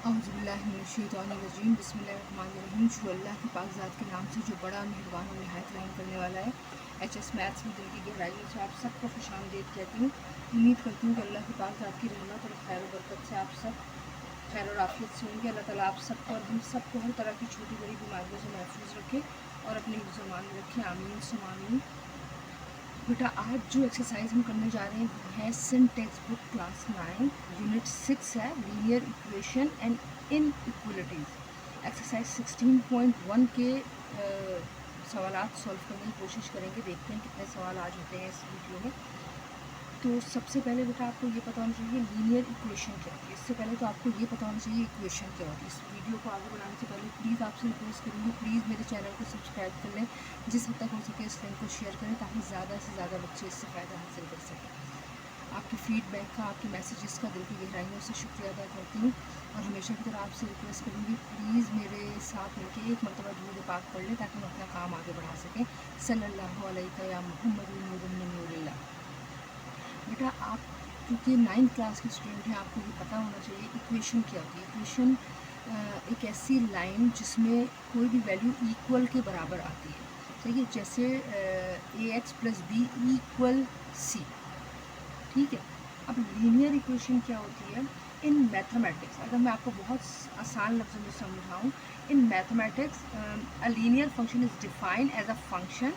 औज़ुबिल्लाहिमिनश्शैतानिर्रजीम बिस्मिल्लाहिर्रहमानिर्रहीम। शुरू अल्लाह की पाक ज़ात के नाम से जो बड़ा मेहरबान और निहायत रहम करने वाला है। एचएस मैथ्स में दिल की गहराइयों से आप सबको खुशामदीद कहती हूँ। उम्मीद करती हूँ कि अल्लाह की पाक ज़ात की रहमत और खैर बरकत से आप सब खैर और आफियत से होंगे। अल्लाह ताला आप सबको और हम सबको हर तरह की छोटी बड़ी बीमारियों से महफूज रखे और अपने हिफ्ज़-ओ-मान में रखें। आमीन सुम्मा आमीन। बेटा आज जो एक्सरसाइज हम करने जा रहे हैं वो है सिन टेक्स्ट बुक क्लास 9 यूनिट 6 है linear equation and inequalities. Exercise 16.1 के सवालात सॉल्व करने की कोशिश करेंगे। देखते हैं कितने सवाल आज होते हैं इस वीडियो में। तो सबसे पहले बेटा आपको ये पता होना चाहिए लीनियर इक्वेशन क्या होती है। इससे पहले तो आपको ये पता होना चाहिए इक्वेशन क्या होती है। इस वीडियो को आगे बढ़ाने से पहले प्लीज़ आपसे रिक्वेस्ट करूँगी, प्लीज़ मेरे चैनल को सब्सक्राइब कर लें, जिस हद तक हो सके इस लिंक को शेयर करें ताकि ज़्यादा से ज़्यादा बच्चे इससे फ़ायदा हासिल कर सकें। आपके फीडबैक का, आपके मैसेजेस का दिल की गहराइयों से शुक्रिया अदा करती हूँ और हमेशा की तरह आपसे रिक्वेस्ट करूँगी प्लीज़ मेरे साथ मिलकर एक मरतबा दुरूद पाक पढ़ लें ताकि हम अपना काम आगे बढ़ा सकें। सल्लल्लाहु अलैहि या मुहम्मद नूरुन मिन नूरिल्लाह। बेटा आप क्योंकि 9th क्लास के स्टूडेंट हैं, आपको ये पता होना चाहिए इक्वेशन क्या होती है। इक्वेशन एक ऐसी लाइन जिसमें कोई भी वैल्यू इक्वल के बराबर आती है। ठीक है, जैसे ax + b = c। ठीक है, अब लीनियर इक्वेशन क्या होती है इन मैथमेटिक्स। अगर मैं आपको बहुत आसान लफ्ज़ों में समझाऊँ, in mathematics a linear function is defined as a function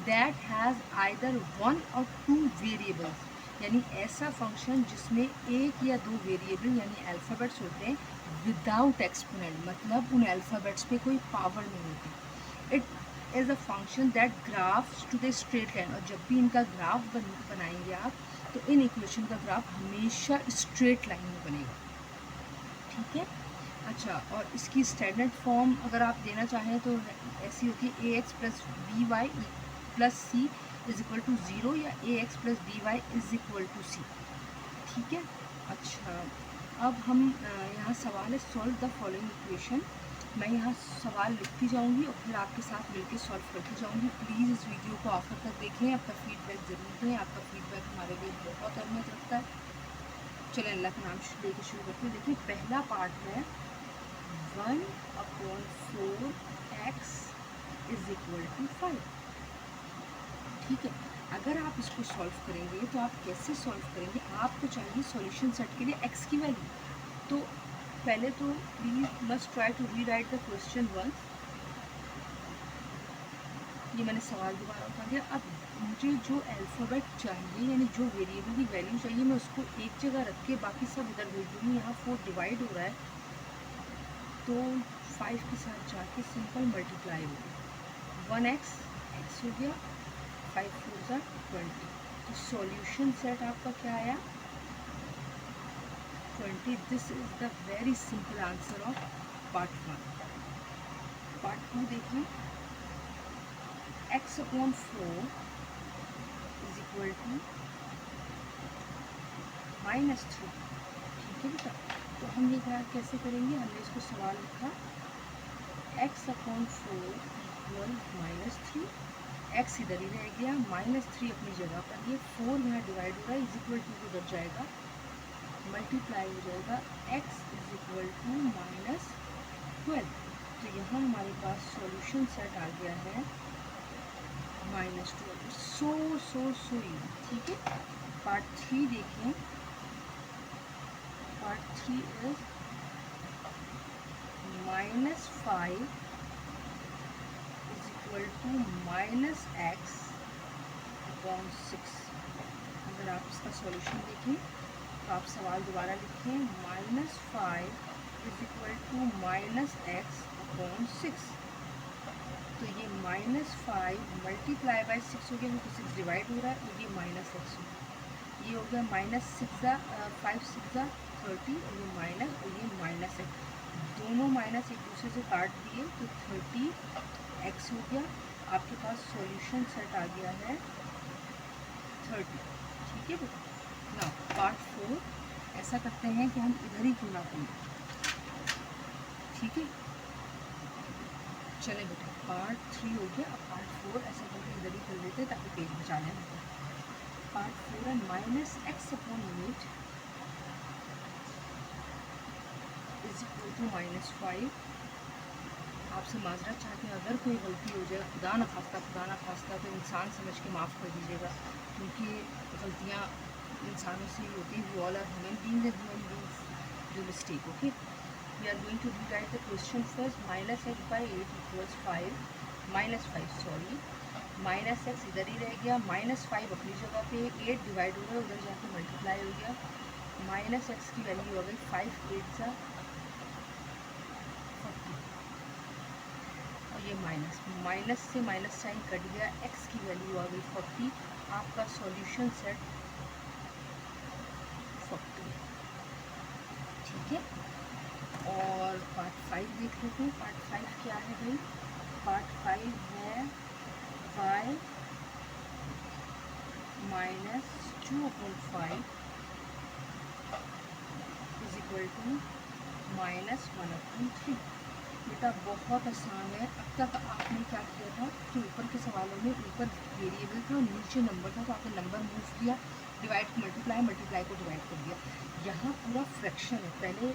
that has either 1 और 2 वेरिएबल्स। यानी ऐसा फंक्शन जिसमें एक या दो वेरिएबल यानी अल्फ़ाबेट्स होते हैं विदाउट एक्सपोनेंट, मतलब उन अल्फ़ाबेट्स पे कोई पावर नहीं होती। It is a function that graphs to the straight line. और जब भी इनका ग्राफ बनाएंगे आप तो इन इक्वेशन का ग्राफ हमेशा स्ट्रेट लाइन में बनेगा। ठीक है, अच्छा, और इसकी स्टैंडर्ड फॉर्म अगर आप देना चाहें तो ऐसी होती है ax + by + c = 0 या ax + by = c। ठीक है, अच्छा, अब हम यहाँ सवाल है सॉल्व द फॉलोइंग इक्वेशन। मैं यहाँ सवाल लिखती जाऊँगी और फिर आपके साथ मिलकर सॉल्व करती जाऊँगी। प्लीज़ इस वीडियो को आखिर तक देखें, आपका फीडबैक ज़रूर दें। आपका फीडबैक हमारे लिए बहुत अहमियत रखता है। चलें अल्लाह का नाम लेके शुरू करते हैं। देखिए पहला पार्ट है 1/4x = 5। ठीक है, अगर आप इसको सॉल्व करेंगे तो आप कैसे सॉल्व करेंगे, आपको चाहिए सॉल्यूशन सेट के लिए x की वैल्यू। तो पहले तो please must try to rewrite the question once. ये मैंने सवाल दोबारा उठा दिया। अब मुझे जो अल्फ़ाबेट चाहिए यानी जो वेरिएबल की वैल्यू चाहिए मैं उसको एक जगह रख के बाकी सब इधर भेज दूँगी। यहाँ 4 डिवाइड हो रहा है तो 5 के साथ जाके सिंपल मल्टीप्लाई होगी। 1x x हो गया, 5 4 20। तो सॉल्यूशन सेट आपका क्या आया 20। This is the very simple answer of part 1। Part 2 देखिए x/4 = -3। ठीक है बेटा, तो हम ये कैसे करेंगे, हमने इसको सवाल लिखा x/4 = -3। x इधर ही रह गया, -3 अपनी जगह पर, ये 4 यहाँ डिवाइड हो रहा है = 2 उधर जाएगा, मल्टीप्लाई हो जाएगा x = -12। तो यहाँ हमारे पास सॉल्यूशन सेट आ गया है -12। So easy. ठीक है, पार्ट 3 देखें। Part 3 is -5 = -x/6। अगर आप इसका सॉल्यूशन देखें तो आप सवाल दोबारा लिखें -5 = -x/6। तो ये -5 मल्टीप्लाई बाय 6 हो गया क्योंकि 6 डिवाइड हो रहा है, और ये -x हो गया। ये हो गया -5 6 30 और ये -x। दोनों माइनस एक दूसरे से काट दिए तो 30x हो गया। आपके पास सॉल्यूशन सेट आ गया है 30। ठीक है बेटा, ना पार्ट 4 ऐसा करते हैं कि हम इधर ही क्यों ना करें। ठीक है, चले बेटा, पार्ट 3 हो गया। अब पार्ट 4 ऐसा करके इधर ही कर लेते हैं ताकि पेज बचा लें। पार्ट 4 है -x/8 = -5। आपसे माजरत चाहते हैं, अगर कोई गलती हो जाए, खुदा न खास्ता तो इंसान समझ के माफ़ कर दीजिएगा, क्योंकि गलतियाँ इंसानों से ही होती हैं। We all are human beings do mistake. Okay, we are going to rewrite the question first. -8 = 5, -5 sorry, -x इधर ही रह गया, -5 अपनी जगह पे, 8 डिवाइड हो गया, उधर जाके मल्टीप्लाई हो गया, -x की वैल्यू हो गई 5 8 सा 40, और ये माइनस से माइनस साइन कट गया, x की वैल्यू आ गई 40। आपका सॉल्यूशन सेट 40, ठीक है। और पार्ट 5 देख लेते हैं। पार्ट 5 क्या है भाई? पार्ट 5 है y -2/5 इज इक्वल टू -1/3। बेटा बहुत आसान है। अब तक आपने क्या किया था कि ऊपर के सवालों में ऊपर वेरिएबल था, नीचे नंबर था, तो आपने नंबर मूव किया, डिवाइड को मल्टीप्लाई, मल्टीप्लाई को डिवाइड कर दिया। यहाँ पूरा फ्रैक्शन है। पहले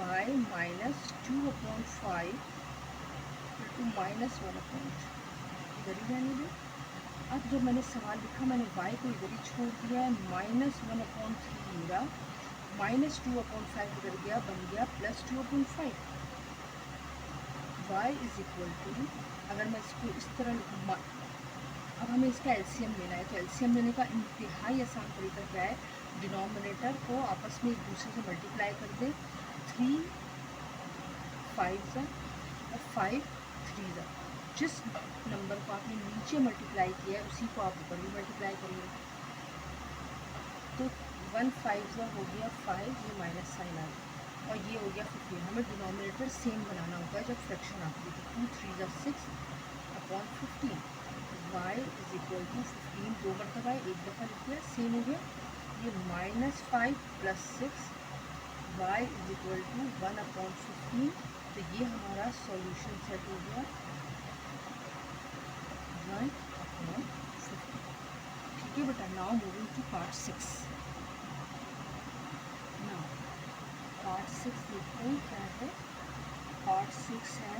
y -2/5 टू -1/3 इधर ही रहने दो। अब जब मैंने सवाल लिखा, मैंने y को इधर ही छोड़ दिया है, -1/3 मेरा -2/5 इधर गया, बन गया +2/5। y इज इक्वल टू, अगर मैं इसको इस तरह लिखूँ, अब हमें इसका एलसीएम लेना है, तो एलसीएम लेने का इंतहाई आसान तरीका क्या है? डिनोमिनेटर को आपस में एक दूसरे से मल्टीप्लाई कर दे, 3 5 और 5 3 जिस नंबर को आपने नीचे मल्टीप्लाई किया है उसी को आप ऊपर भी मल्टीप्लाई करिए, तो 1 5 हो गया 5, ये माइनस साइन आ गया, और ये हो गया 15। हमें डिनोमिनेटर सेम बनाना होता है जब फ्रैक्शन आती है, तो 2 3 6/15। y इज इक्वल टू 15 दो मरतबा एक दफ़ा लिख दिया, सेम हो गया। ये -5 + 6, y इज इक्वल टू 1/15। तो ये हमारा सॉल्यूशन सेट हो गया 1/15। ठीक है बेटा। Now moving to part 6। Now part 6 देखते हैं क्या है। पार्ट 6 है,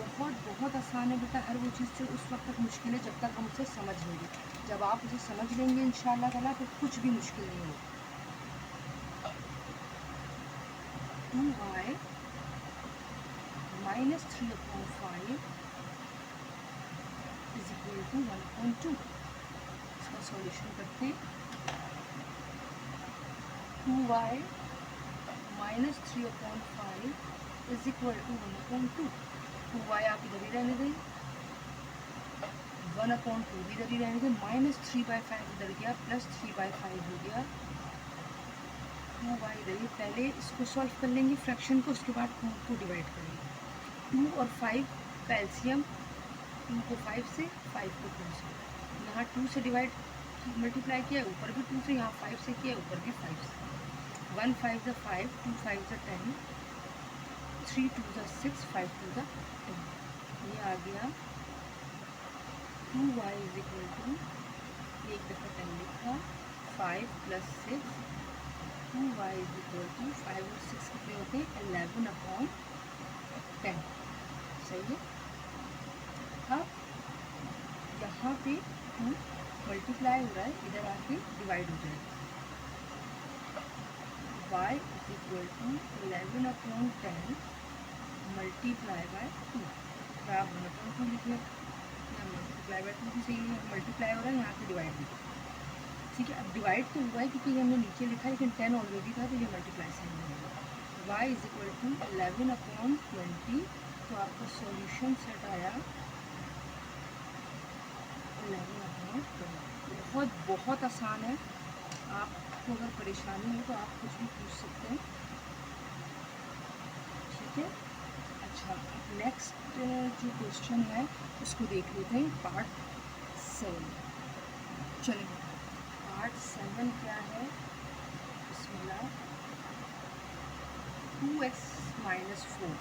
बहुत आसान है बेटा। हर वो चीज़ से उस वक्त तक मुश्किल है जब तक हम उसे समझ लेंगे। जब आप उसे समझ लेंगे इंशाअल्लाह ताला, तो कुछ भी मुश्किल नहीं होगा। 2y -3/5 is equal to 1/2। इसका सॉल्यूशन करते हैं। 2y -3/5 is equal to 1/2। 2y आप इधर ही रहने दें, 1/2 भी इधर ही रहने दें, -3/5 इधर गया, +3/5 हो गया। 2y इधर ही, पहले इसको सॉल्व कर लेंगे फ्रैक्शन को, उसके बाद 2 को डिवाइड करेंगे। 2 और 5 का एलसीएम, 2 को 5 से, 5 को 2 से। यहाँ 2 से डिवाइड मल्टीप्लाई किया, ऊपर भी 2 से, यहाँ 5 से किया, ऊपर भी 5 से। 1 5 = 5, 2 5 = 10, 3 2 = 6, 5 2 = 10। ये आ गया 2y इज इक्वल टू, एक दफ़ा 10 लिखा, 5 + 6, 2y इज इक्वल टू 5 और 6 कितने होते हैं? 11/10। सही है। अब यहाँ पे 2 मल्टीप्लाई हो रहा है, इधर आके डिवाइड हो जाएगा। y is equal to 11/10 multiply by 2। आप 1/2 लिख लें, या मल्टीप्लाई बाय 2 भी सही है। मल्टीप्लाई हो रहा है, यहाँ पे डिवाइड भी। ठीक है, अब डिवाइड तो हुआ है क्योंकि हमने नीचे लिखा है, लेकिन 10 ऑलरेडी था, तो ये मल्टीप्लाई साइन नहीं होगा। y is equal to 11/20। तो आपका सॉल्यूशन सेट आया 11/20। बहुत आसान है। आपको अगर परेशानी हो तो आप कुछ भी पूछ सकते हैं। ठीक है। अच्छा, नेक्स्ट जो क्वेश्चन है उसको देख लेते हैं, पार्ट 7। चलिए, पार्ट 7 क्या है? बिस्मिल्लाह। 2x - 4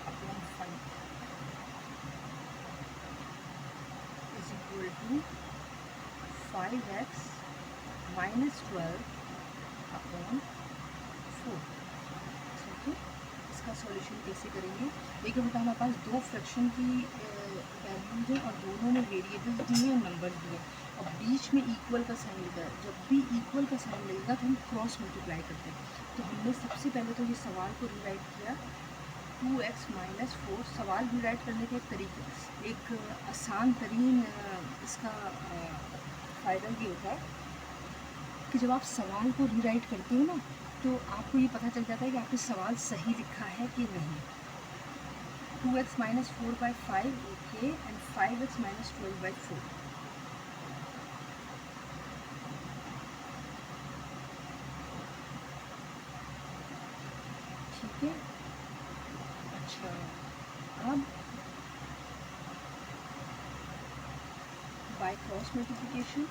upon 5 is equal to 5x - 12 upon 4। ठीक है, इसका सॉल्यूशन कैसे करेंगे? देखिए बेटा, हमारे पास दो फ्रैक्शन की वैल्यूज हैं और दोनों में वेरिएबल्स भी हैं, नंबर्स भी हैं, और बीच में इक्वल का साइन लगा है। जब भी इक्वल का साइन लगेगा तो हम क्रॉस मल्टीप्लाई करते हैं। तो हमने सबसे पहले तो ये सवाल को रिराइट किया 2x माइनस 4। सवाल रिराइट करने का एक तरीका, एक आसान तरीन इसका फ़ायदा ये होता है कि जब आप सवाल को रीराइट करते हो ना, तो आपको ये पता चल जाता है कि आपने सवाल सही लिखा है कि नहीं। 2x minus 4/5 okay, and 5x minus 12/4। ठीक है, अच्छा अब बाय क्रॉस मल्टीप्लिकेशन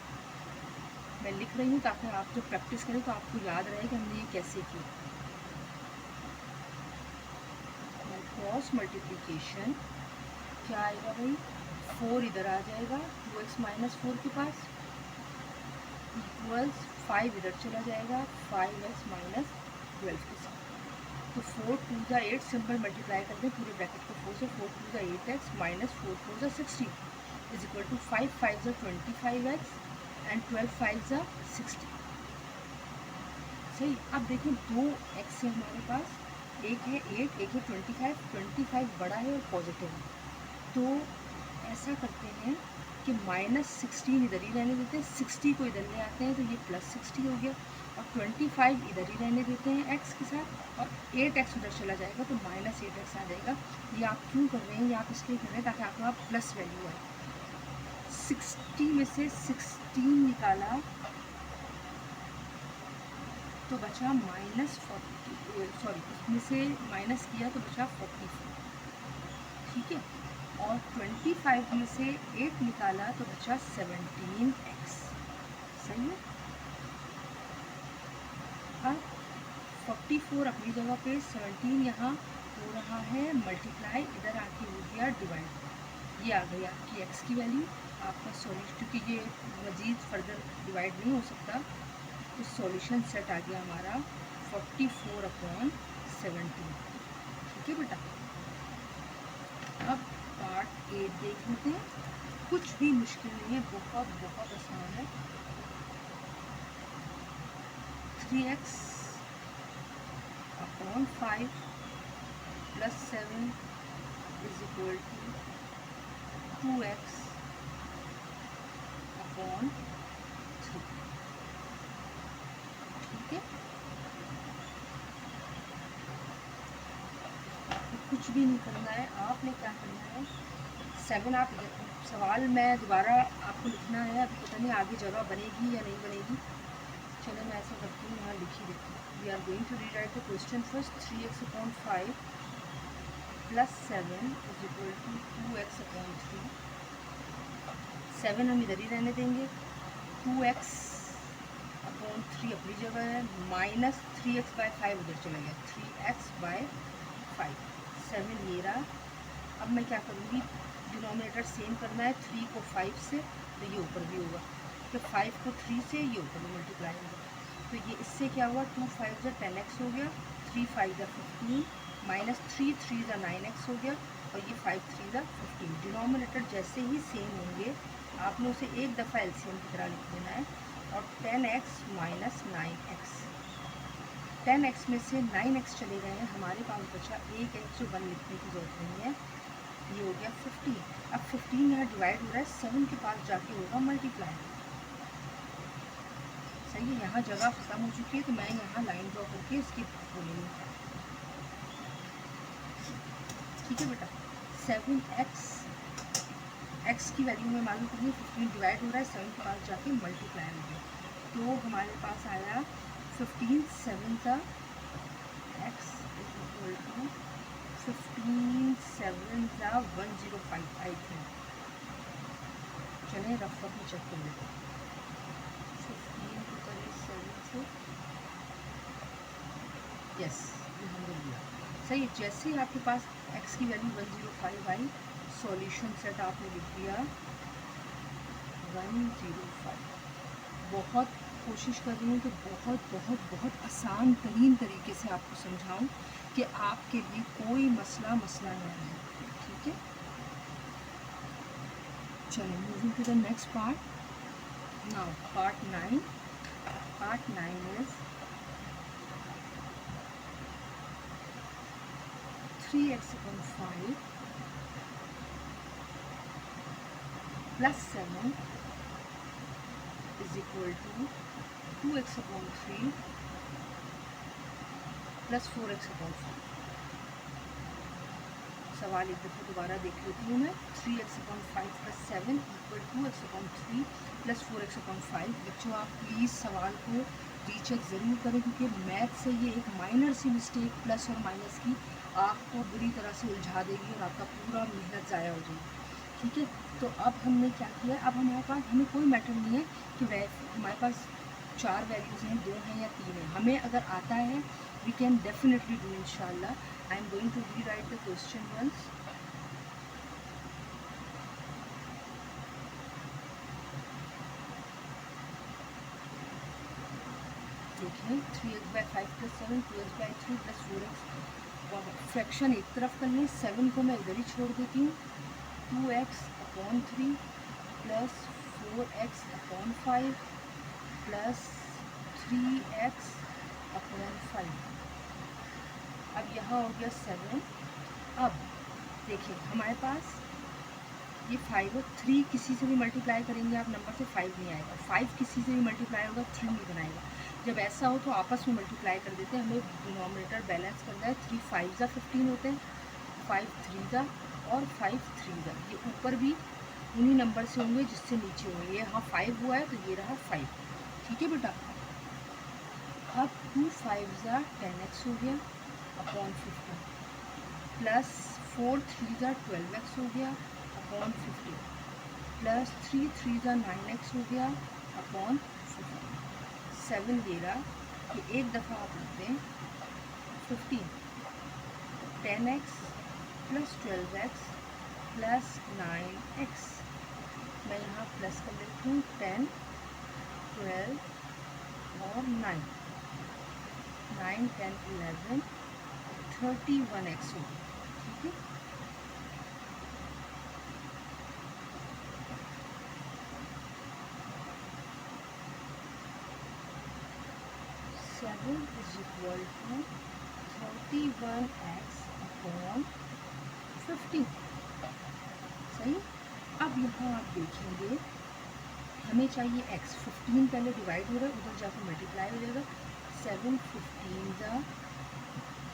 मैं लिख रही हूँ ताकि आप जब प्रैक्टिस करें तो आपको याद रहे कि हमने ये कैसे की। बाय क्रॉस मल्टीप्लिकेशन क्या आएगा भाई, 4 इधर आ जाएगा 2x माइनस 4 के पास, इक्वल्स 5 इधर चला जाएगा 5x माइनस 12 के साथ। तो 4 2 जा 8, सिंपल मल्टीप्लाई करते हैं पूरे ब्रैकेट को 4 से, 4 2 जा 8x माइनस 4 4 जा 16 इज इक्वल टू 5 5 जा 25x एंड 12 5 जा 60। सही, अब देखिए दो x है हमारे पास, एक है 8, एक है 25। 25 बड़ा है और पॉजिटिव है, तो ऐसा करते हैं कि -16 इधर ही रहने देते हैं, 60 को इधर ले आते हैं तो ये +60 हो गया, और 25 इधर ही रहने देते हैं x के साथ, और 8x उधर चला जाएगा तो -8x आ जाएगा। ये आप क्यों कर रहे हैं? ये आप इसलिए कर रहे हैं ताकि आपके पास प्लस वैल्यू आए। 60 में से 16 निकाला तो बचा -40, सॉरी इसमें से माइनस किया तो बचा 44। ठीक है, और 25 में से 8 निकाला तो बचा 17x। सही है, अब 44 अपनी जगह पे, 17 यहाँ हो रहा है मल्टीप्लाई, इधर आके हो गया डिवाइड। ये आ गई आपकी x की वैल्यू, आपका सॉल्यूशन, क्योंकि ये मज़ीद फर्दर डिवाइड नहीं हो सकता, तो सॉल्यूशन सेट आ गया हमारा 44/17। ठीक है बेटा, अब पार्ट 8 देख लेते हैं। कुछ भी मुश्किल नहीं है, बहुत बहुत आसान है। 3x upon 5 plus 7 is equal to 2x upon 3। ठीक है, कुछ भी नहीं करना है, आपने क्या करना है 7 आप सवाल मैं दोबारा आपको लिखना है, अभी पता नहीं आगे जगह बनेगी या नहीं बनेगी। चलो मैं ऐसा करती हूँ, यहाँ लिखी देती हूँ। We are going to rewrite the question first. 3x upon 5 plus 7 is equal to 2x upon 3। 7 हम इधर ही रहने देंगे, 2x अपॉन 3 अपनी जगह है, माइनस 3x/5 उधर चला गया, 3x/5। 7 ये रहा। अब मैं क्या करूँगी, डिनोमिनेटर सेम करना है, 3 को 5 से तो ये ऊपर भी होगा, तो 5 को 3 से ये ऊपर भी मल्टीप्लाई होगा। तो ये इससे क्या हुआ, 2 5 जा 10x हो गया, 3 5 जा 15, माइनस 3 3 जा 9x हो गया, और ये 5 3 जा 15। डिनोमिनेटर जैसे ही सेम होंगे आपने उसे एक दफ़ा एलसीएम की तरह लिख देना है, और 10x माइनस 9x, 10x में से 9x चले गए हैं, हमारे पास बचा एक x जो 1 लिखने की ज़रूरत नहीं है, ये हो गया 15। अब 15 यहाँ डिवाइड हो रहा है, 7 के पास जाके होगा मल्टीप्लाई। सही है, यहाँ जगह ख़त्म हो चुकी है तो मैं यहाँ लाइन ड्रॉ करके इसकी बोलूँगी। ठीक है बेटा, 7x x की वैल्यू में मालूम करिए, 15 डिवाइड हो रहा है, 7 के पास जाके मल्टीप्लाई हो गया, तो हमारे पास आया 15 7 का x इज इक्वल टू 15 7 का 105 आई थिंक। चलें रफ में चेक कर लेते हैं, 15 को करें 7 से, यस अल्हम्दुलिल्लाह सही है। जैसे ही आपके पास x की वैल्यू 105 आई, सॉल्यूशन सेट आपने लिख दिया 105। बहुत कोशिश कर रही हूँ कि बहुत बहुत बहुत आसान तरीन तरीके से आपको समझाऊं कि आपके लिए कोई मसला नहीं है। ठीक है, चलिए moving to the next part. Now part 9 is 3x/5 plus 7 is equal to 2x/3 plus 4x/5। सवाल एक दफ़ा दोबारा देख लेती हूँ मैं। 3x/5 plus 7 equal 2x/3 plus 4x/5। बच्चों आप प्लीज़ सवाल को रीचेक ज़रूर करें, क्योंकि मैथ से ये एक माइनर सी मिस्टेक प्लस और माइनस की आपको बुरी तरह से उलझा देगी और आपका पूरा मेहनत ज़ाया हो जाएगी। ठीक है, तो अब हमने क्या किया, अब हमारे पास हमें कोई मैटर नहीं है कि हमारे पास 4 वैल्यूज़ हैं, 2 हैं या 3 हैं। हमें अगर आता है वी कैन डेफिनेटली डू इंशाल्लाह। I am going to rewrite the question once. देखें 3x/5 plus 7 2x/3 plus 4x। Fraction एक तरफ कर लें, 7 को मैं इधर ही छोड़ देती हूँ। 2x/3 plus 4x/5 plus 3x/5। अब यहाँ हो गया 7। अब देखिए हमारे पास ये 5 और 3 किसी से भी मल्टीप्लाई करेंगे आप नंबर से 5 नहीं आएगा। 5 किसी से भी मल्टीप्लाई होगा 3 नहीं बनाएगा। जब ऐसा हो तो आपस में मल्टीप्लाई कर देते हैं, हमें डिनोमिनेटर बैलेंस करना है। 3 5 15 होते हैं, 5 3 और 5 3। ये ऊपर भी उन्हीं नंबर से होंगे जिससे नीचे होंगे। ये यहाँ 5 हुआ है तो ये रहा 5। ठीक है बेटा, अब 2 5 10x हो गया अपॉन 15 प्लस 4 3 12x हो गया अपॉन 15 प्लस 3 3 9x हो गया अपॉन 15। 7 दे रहा कि एक दफ़ा आप लिखते हैं 15 10x plus 12x plus 9x। मैं यहाँ प्लस कर लेती हूँ 10 12 और 9 9 10 11 31x हो गया। ठीक है, seven is equal to 31x upon 15। सही। अब यहाँ आप देखेंगे हमें चाहिए x। 15 पहले डिवाइड हो रहा है, उधर जाकर मल्टीप्लाई हो जाएगा। 7 15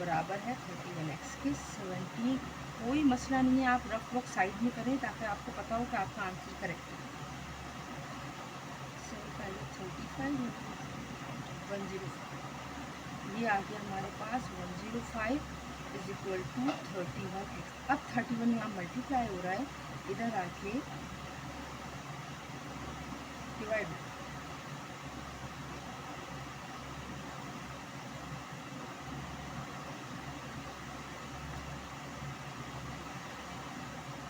बराबर है 31x के 17। कोई मसला नहीं है, आप रफ वक्त साइड में करें ताकि आपको पता हो कि आपका आंसर करेक्ट है। पहले 35 105 ये आ गया हमारे पास 105 इज इक्वल टू 31x। अब 31 यहाँ मल्टीप्लाई हो रहा है, इधर आके डिवाइड।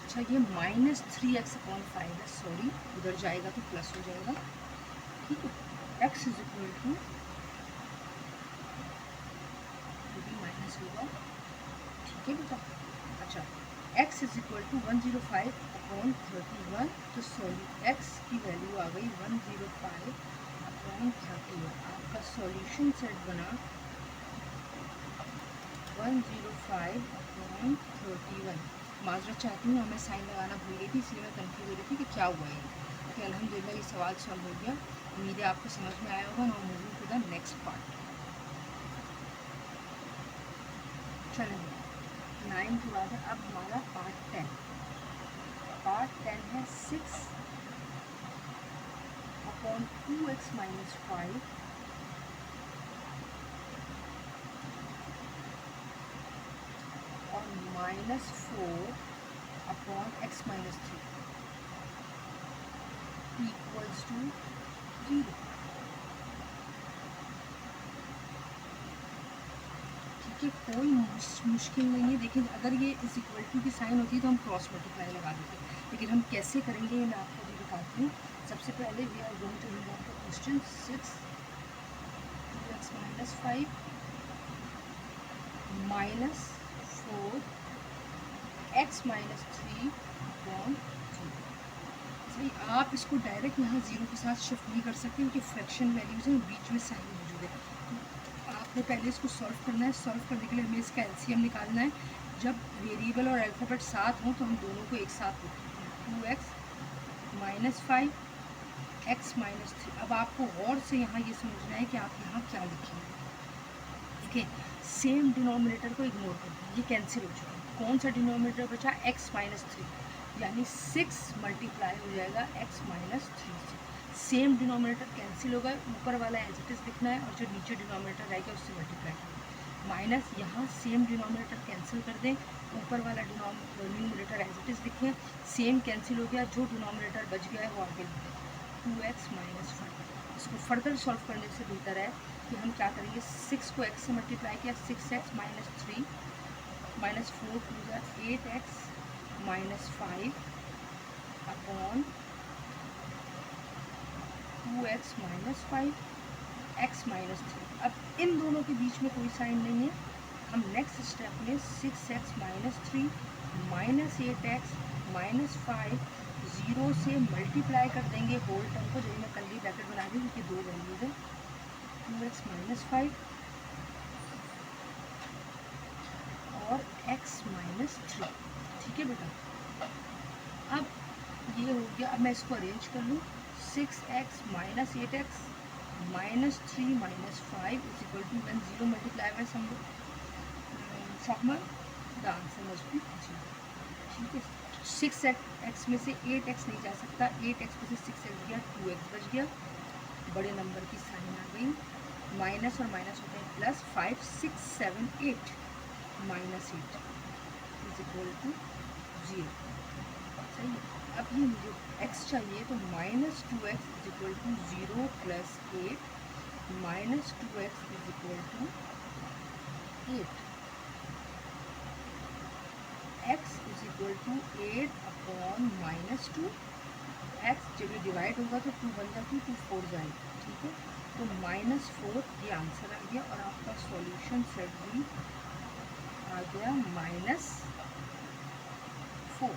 अच्छा ये -3x/5 है, सॉरी उधर जाएगा तो प्लस हो जाएगा। ठीक है, x is equal to minus होगा। ठीक है बेटा, अच्छा x is equal to 105 upon 31। तो सॉरी x की वैल्यू आ गई 105 अपॉन 31। आपका सॉल्यूशन सेट बना 105 अपॉन 31। माजरत चाहती हूँ, हमें साइन लगाना भूल गई थी, इसलिए मैं कन्फ्यूज हो रही थी कि क्या हुआ है। ओके, अल्हम्दुलिल्लाह ये सवाल सॉल्व हो गया। उम्मीद है आपको समझ में आया होगा। Now moving to the next part. चलेंगे 9 के बाद अब हमारा पार्ट 10। पार्ट 10 है 6 अपॉन 2x माइनस 5 और -4 upon x minus 3 equals to 0। ठीक है, कोई मुश्किल नहीं है। देखिए अगर ये इज इक्वल टू की साइन होती है तो हम क्रॉस मल्टीप्लाई लगा देते, लेकिन हम कैसे करेंगे ये मैं आपको भी बताती हूँ। सबसे पहले we are going to read out the question 6 2x minus -5 -4 x -3 upon 0। सही, आप इसको डायरेक्ट यहाँ 0 के साथ शिफ्ट नहीं कर सकते क्योंकि फ्रैक्शन वैल्यूज़ हैं, बीच में साइन मौजूद है। तो आपने पहले इसको सॉल्व करना है। सॉल्व करने के लिए हमें इसका एलसीएम निकालना है। जब वेरिएबल और अल्फ़ाबेट साथ हों तो हम दोनों को एक साथ लिखेंगे। 2x -5 x -3। अब आपको गौर से यहाँ ये समझना है कि आप यहाँ क्या लिखेंगे। ठीक है, सेम डिनोमिनेटर को इग्नोर कर दें, ये कैंसिल हो चुका है। कौन सा डिनोमिनेटर बचा? x -3, यानी 6 मल्टीप्लाई हो जाएगा x -3 से। सेम डिनोमिनेटर कैंसिल होगा, ऊपर वाला एज इट इज़ लिखना है और जो नीचे डिनोमिनेटर रहेगा उससे मल्टीप्लाई करना। माइनस यहाँ सेम डिनोमिनेटर कैंसिल कर दें, ऊपर वाला न्यूमरेटर एज इट इज़ लिखें। सेम कैंसिल हो गया, जो डिनोमिनेटर बच गया है वो आगे लिख दें, 2x -5। इसको फर्दर सॉल्व करने से बेहतर है कि हम क्या करेंगे, 6 को x से मल्टीप्लाई किया, 6x -3 -4 2 8x -5 upon 2x -5 x -3। अब इन दोनों के बीच में कोई साइन नहीं है। हम नेक्स्ट स्टेप में 6x -3 -8x -5 0 से मल्टीप्लाई कर देंगे होल टर्म को, जब मैं कर्ली ब्रैकेट बना रही हूँ क्योंकि 2 वैल्यूज है। 2x -5 और x -3। ठीक है बेटा, अब ये हो गया। अब मैं इसको अरेंज कर लूँ, 6x -8x -3 -5 is equal to, when 0 multiply by some formula the answer must be 0। ठीक है, 6x में से 8x नहीं जा सकता, 8x में से 6x गया, 2x बच गया, बड़े नंबर की साइन आ गई। माइनस और माइनस होते हैं प्लस, 5 6 7 8 -8 इज इक्वल टू 0। सही है, अब ये मुझे x चाहिए तो -2x is equal to 0 + 8 -2x is equal to 8। x is equal to 8 upon -2। x जब ये डिवाइड होगा तो 2 बन जाती है, 2 4 जाएगी। ठीक है, तो -4 ये आंसर आ गया और आपका सॉल्यूशन सेट भी आ गया -4।